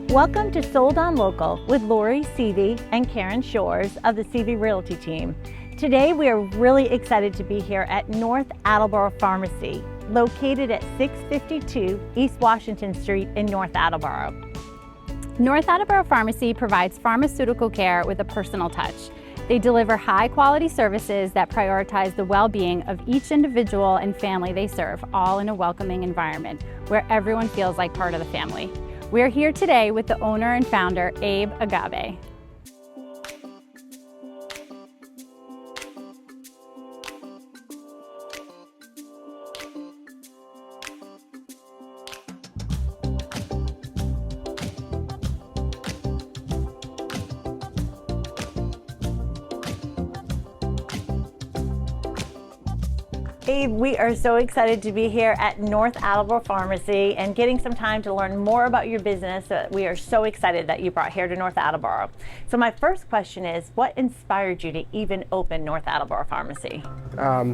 Welcome to Sold on Local with Lori Seavey and Karen Shores of the Seavey Realty team. Today we are really excited to be here at North Attleboro Pharmacy, located at 652 East Washington Street in North Attleboro. North Attleboro Pharmacy provides pharmaceutical care with a personal touch. They deliver high-quality services that prioritize the well-being of each individual and family they serve, all in a welcoming environment where everyone feels like part of the family. We're here today with the owner and founder, Abe Agave. Abe, we are so excited to be here at North Attleboro Pharmacy and getting some time to learn more about your business. We are so excited that you brought here to North Attleboro. So my first question is, what inspired you to even open North Attleboro Pharmacy?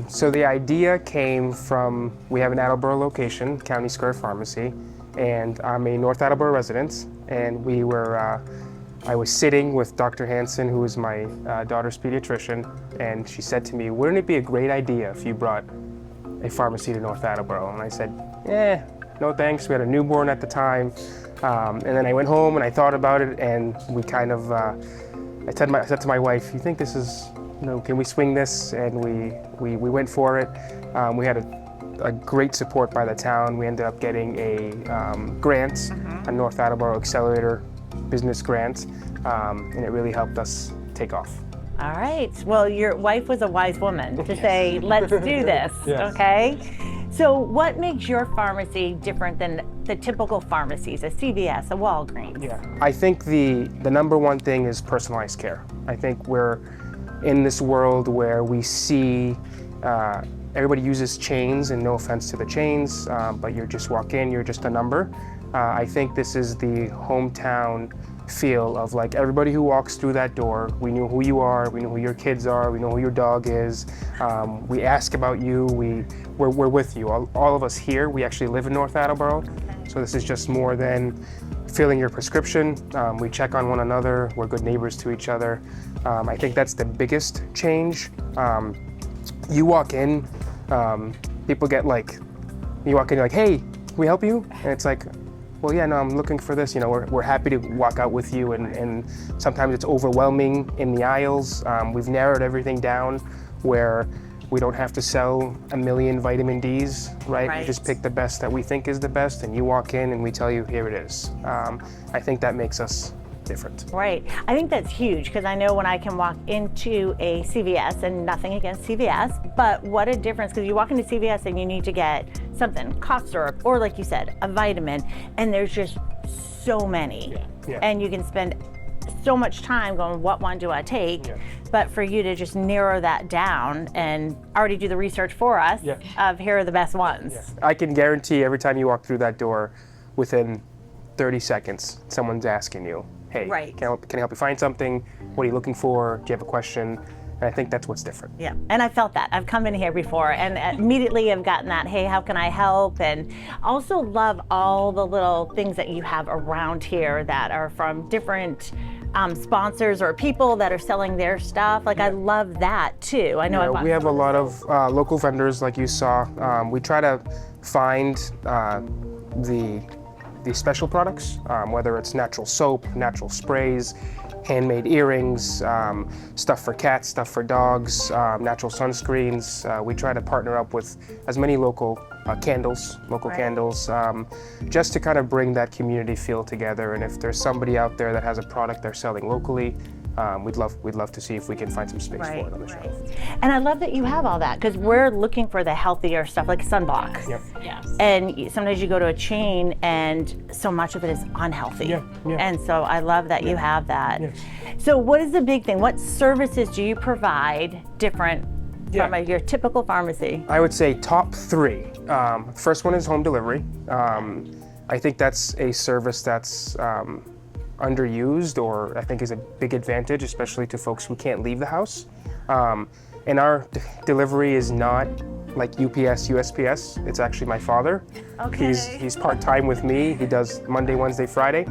So the idea came from, we have an Attleboro location, County Square Pharmacy, and I'm a North Attleboro resident, and I was sitting with Dr. Hansen, who is my daughter's pediatrician, and she said to me, wouldn't it be a great idea if you brought a pharmacy to North Attleboro? And I said, no thanks. We had a newborn at the time. And then I went home and I thought about it, and we kind of, I said to my wife, you think this is, can we swing this? And we went for it. We had a great support by the town. We ended up getting a grant, a North Attleboro Accelerator business grant, and it really helped us take off. All right. Well, your wife was a wise woman to say, let's do this, yes. Okay? So what makes your pharmacy different than the typical pharmacies, a CVS, a Walgreens? Yeah. I think the number one thing is personalized care. I think we're in this world where we see everybody uses chains, and no offense to the chains, but you just walk in, you're just a number. I think this is the hometown feel of like everybody who walks through that door, we know who you are, we know who your kids are, we know who your dog is, we ask about you, we're with you. All of us here, we actually live in North Attleboro, so this is just more than filling your prescription. We check on one another, we're good neighbors to each other. I think that's the biggest change. You walk in, people get like, you walk in, you're like, hey, can we help you? And it's like, well, yeah, no, I'm looking for this. We're happy to walk out with you, and sometimes it's overwhelming in the aisles. We've narrowed everything down where we don't have to sell a million vitamin Ds, right? We just pick the best that we think is the best, and you walk in and we tell you, here it is. I think that makes us different. Right. I think that's huge, because I know when I can walk into a CVS, and nothing against CVS, but what a difference, because you walk into CVS and you need to get something, cough syrup, or like you said, a vitamin, and there's just so many. Yeah. And you can spend so much time going, what one do I take? Yeah. But for you to just narrow that down and already do the research for us of here are the best ones. Yeah. I can guarantee every time you walk through that door, within 30 seconds, someone's asking you, hey, can I help you find something? What are you looking for? Do you have a question? And I think that's what's different. Yeah, and I felt that. I've come in here before and immediately I've gotten that, hey, how can I help? And also love all the little things that you have around here that are from different sponsors or people that are selling their stuff. Like, I love that too. I know we have a lot of local vendors, like you saw. We try to find the special products, whether it's natural soap, natural sprays, handmade earrings, stuff for cats, stuff for dogs, natural sunscreens. We try to partner up with as many local candles, just to kind of bring that community feel together. And if there's somebody out there that has a product they're selling locally, we'd love to see if we can find some space for it on the shelf. And I love that you have all that, because we're looking for the healthier stuff like sunblock. Yep. Yes. And sometimes you go to a chain and so much of it is unhealthy. Yeah. And so I love that you have that. Yes. So what is the big thing? What services do you provide different from your typical pharmacy? I would say top three. First one is home delivery. I think that's a service that's underused, or I think is a big advantage, especially to folks who can't leave the house. And our delivery is not like UPS, USPS. It's actually my father. Okay. He's part-time with me. He does Monday, Wednesday, Friday.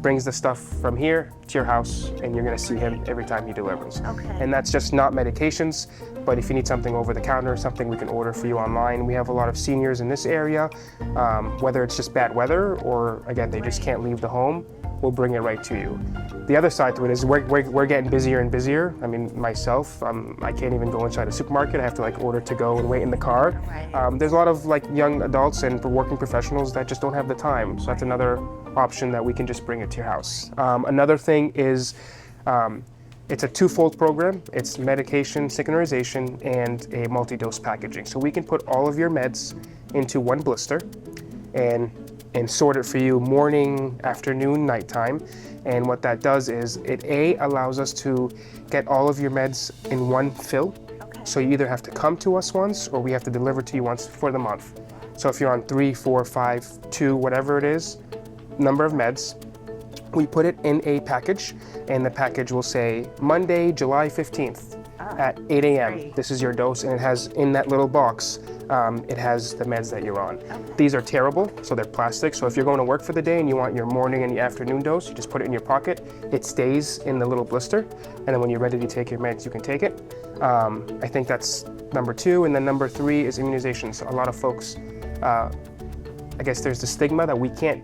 brings the stuff from here to your house, and you're gonna see him every time he delivers. Okay. And that's just not medications, but if you need something over the counter, something we can order for you online. We have a lot of seniors in this area, whether it's just bad weather or again, they just can't leave the home, we'll bring it right to you. The other side to it is we're getting busier and busier. I mean, myself, I can't even go inside a supermarket. I have to like order to go and wait in the car. Right. There's a lot of like young adults and working professionals that just don't have the time. So that's another option that we can just bring it to your house. Another thing is, it's a twofold program. It's medication synchronization and a multi-dose packaging. So we can put all of your meds into one blister and sort it for you morning, afternoon, nighttime. And what that does is it allows us to get all of your meds in one fill. Okay. So you either have to come to us once or we have to deliver to you once for the month. So if you're on 3, 4, 5, 2, whatever it is, number of meds, we put it in a package, and the package will say Monday, July 15th at 8 a.m. great. This is your dose, and it has in that little box, it has the meds that you're on. These are terrible, so they're plastic. So if you're going to work for the day and you want your morning and your afternoon dose, you just put it in your pocket. It stays in the little blister, and then when you're ready to take your meds, you can take it. I think that's number 2, and then number 3 is immunizations. A lot of folks, I guess there's the stigma that we can't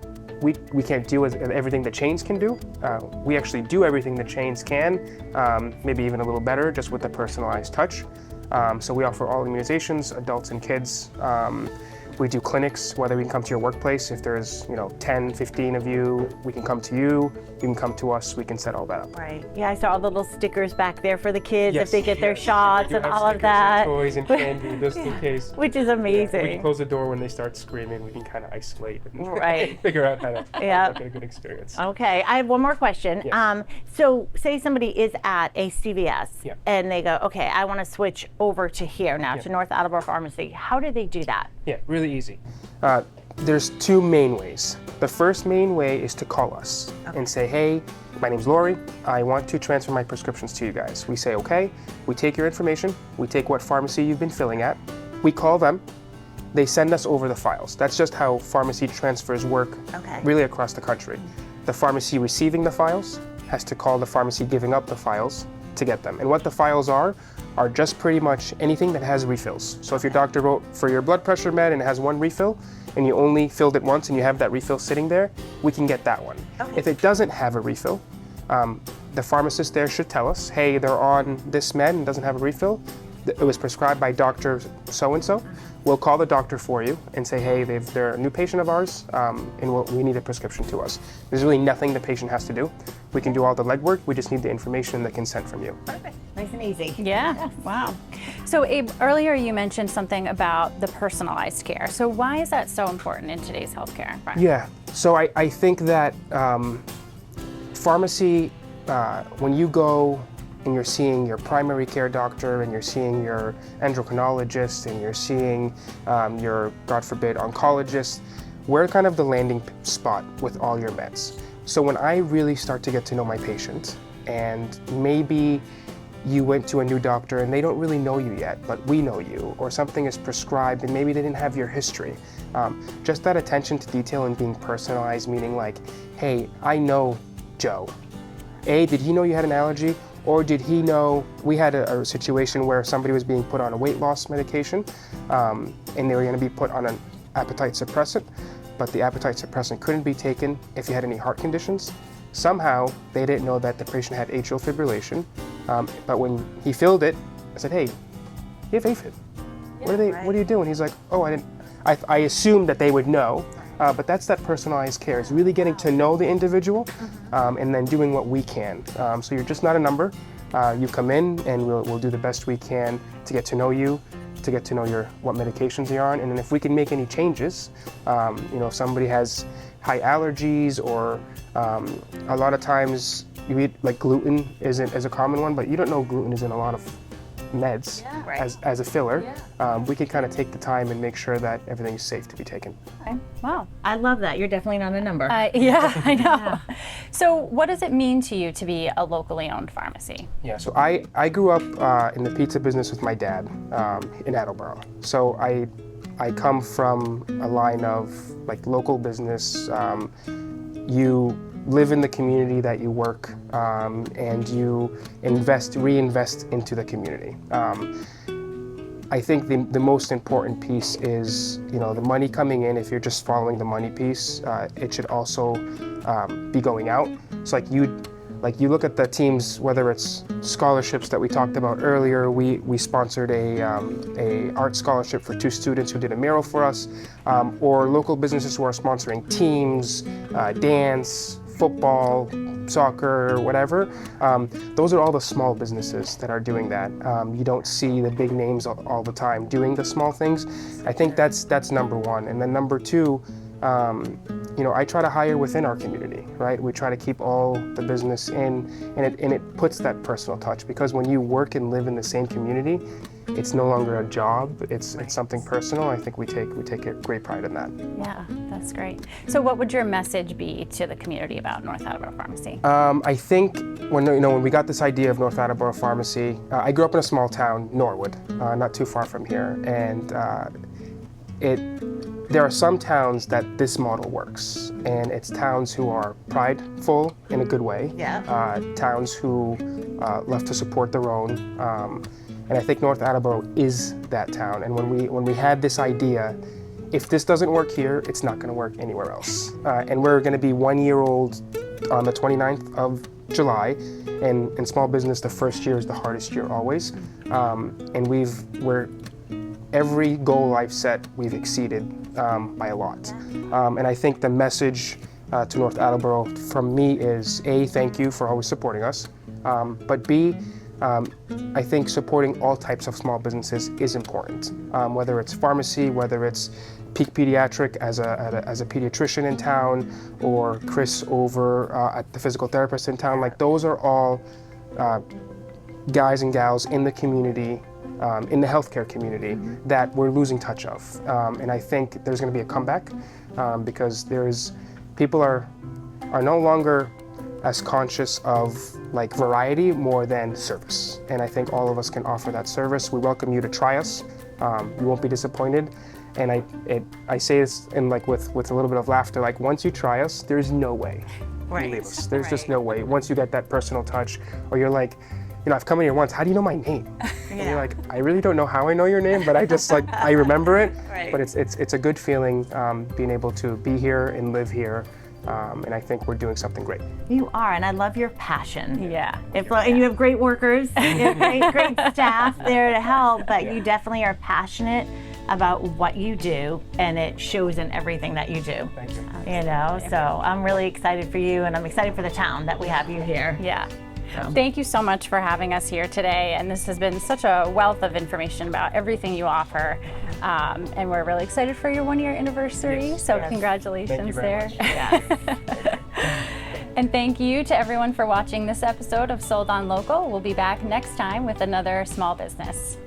do everything the chains can do. We actually do everything the chains can, maybe even a little better, just with the personalized touch. So we offer all immunizations, adults and kids. We do clinics, whether we can come to your workplace. If there's 10, 15 of you, we can come to you. You can come to us. We can set all that up. Right. Yeah, I saw all the little stickers back there for the kids if Yes. they get their shots You and have all of stickers that, and toys and candy, just in case. which is We can amazing. close the door when they start screaming. We can kind of isolate and Right. figure out how to Yeah. make it a good experience. Okay, I have one more question. Yes. So say somebody is at a CVS Yeah. and they go, okay, I want to switch over to here now, Yeah. to North Attleboro Pharmacy. How do they do that? Yeah, really easy. There's 2 main ways. The first main way is to call us and say, hey, my name's Lori. I want to transfer my prescriptions to you guys. We say, okay. We take your information. We take what pharmacy you've been filling at. We call them. They send us over the files. That's just how pharmacy transfers work Okay. really across the country. The pharmacy receiving the files has to call the pharmacy giving up the files to get them. And what the files are just pretty much anything that has refills. So if your doctor wrote for your blood pressure med and it has 1 refill, and you only filled it once and you have that refill sitting there, we can get that one. Okay. If it doesn't have a refill, the pharmacist there should tell us, hey, they're on this med and doesn't have a refill. It was prescribed by Dr. So-and-so. We'll call the doctor for you and say, hey, they're a new patient of ours, and we need a prescription to us. There's really nothing the patient has to do. We can do all the legwork. We just need the information and the consent from you. Perfect. Nice and easy. Yeah, wow. So Abe, earlier you mentioned something about the personalized care. So why is that so important in today's healthcare environment? Yeah, so I think that pharmacy, when you go and you're seeing your primary care doctor and you're seeing your endocrinologist and you're seeing your, God forbid, oncologist, we're kind of the landing spot with all your meds. So when I really start to get to know my patient, and maybe you went to a new doctor and they don't really know you yet, but we know you, or something is prescribed and maybe they didn't have your history. Just that attention to detail and being personalized, meaning like, hey, I know Joe. Did he know you had an allergy? Or did he know we had a situation where somebody was being put on a weight loss medication and they were going to be put on an appetite suppressant, but the appetite suppressant couldn't be taken if you had any heart conditions. Somehow they didn't know that the patient had atrial fibrillation, but when he filled it, I said, hey, you have AFib. What are you doing? He's like, oh, I didn't. I assumed that they would know, but that's that personalized care. It's really getting to know the individual and then doing what we can. So you're just not a number. You come in and we'll do the best we can to get to know you, to get to know what medications you're on, and then if we can make any changes, if somebody has high allergies or a lot of times you eat, like gluten is a common one, but you don't know gluten is in a lot of meds as a filler. We can kind of take the time and make sure that everything is safe to be taken. Okay. Wow. I love that. You're definitely not a number. Yeah, I know. So what does it mean to you to be a locally owned pharmacy? Yeah, so I grew up in the pizza business with my dad in Attleboro. So I come from a line of like local business. You live in the community that you work, and you reinvest into the community. I think the most important piece is, the money coming in. If you're just following the money piece, it should also be going out. So you look at the teams, whether it's scholarships that we talked about earlier. We sponsored a art scholarship for 2 students who did a mural for us, or local businesses who are sponsoring teams, dance, football, soccer, whatever. Those are all the small businesses that are doing that. You don't see the big names all the time doing the small things. I think that's number one. And then number two, I try to hire within our community, right? We try to keep all the business in, and it puts that personal touch, because when you work and live in the same community, it's no longer a job, it's something personal. I think we take a great pride in that. Yeah, that's great. So what would your message be to the community about North Attleboro Pharmacy? I think when we got this idea of North Attleboro Pharmacy, I grew up in a small town, Norwood, not too far from here, and there are some towns that this model works, and it's towns who are prideful in a good way. Yeah. Towns who love to support their own, and I think North Attleboro is that town. And when we had this idea, if this doesn't work here, it's not going to work anywhere else. And we're going to be 1 year old on the 29th of July, and in small business, the first year is the hardest year always. And every goal I've set, we've exceeded by a lot. And I think the message to North Attleboro from me is, A, thank you for always supporting us, but B, I think supporting all types of small businesses is important, whether it's pharmacy, whether it's Peak Pediatric as a pediatrician in town, or Chris over at the physical therapist in town. Like, those are all guys and gals in the community, in the healthcare community, that we're losing touch of. And I think there's going to be a comeback, because people are no longer as conscious of variety more than service. And I think all of us can offer that service. We welcome you to try us. You won't be disappointed. And I say this with a little bit of laughter, once you try us, there's no way you leave us. There's just no way. Once you get that personal touch, or you're like, I've come in here once, how do you know my name? Yeah. And you're like, I really don't know how I know your name, but I just I remember it. Right. But it's a good feeling, being able to be here and live here. And I think we're doing something great. You are, and I love your passion. Yeah. And you have great workers, you have great staff there to help, but you definitely are passionate about what you do, and it shows in everything that you do. Thank you. So I'm really excited for you, and I'm excited for the town that we have you here. Yeah. Thank you so much for having us here today, and this has been such a wealth of information about everything you offer, and we're really excited for your 1 year anniversary, so congratulations. Thank you very much. Yes. And thank you to everyone for watching this episode of Sold on Local. We'll be back next time with another small business.